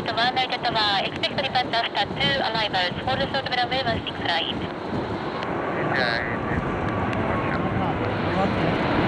United 190 Tower, expect to depart after 2 arrivals. Hold the short runway 16 right. India, India. Watch out.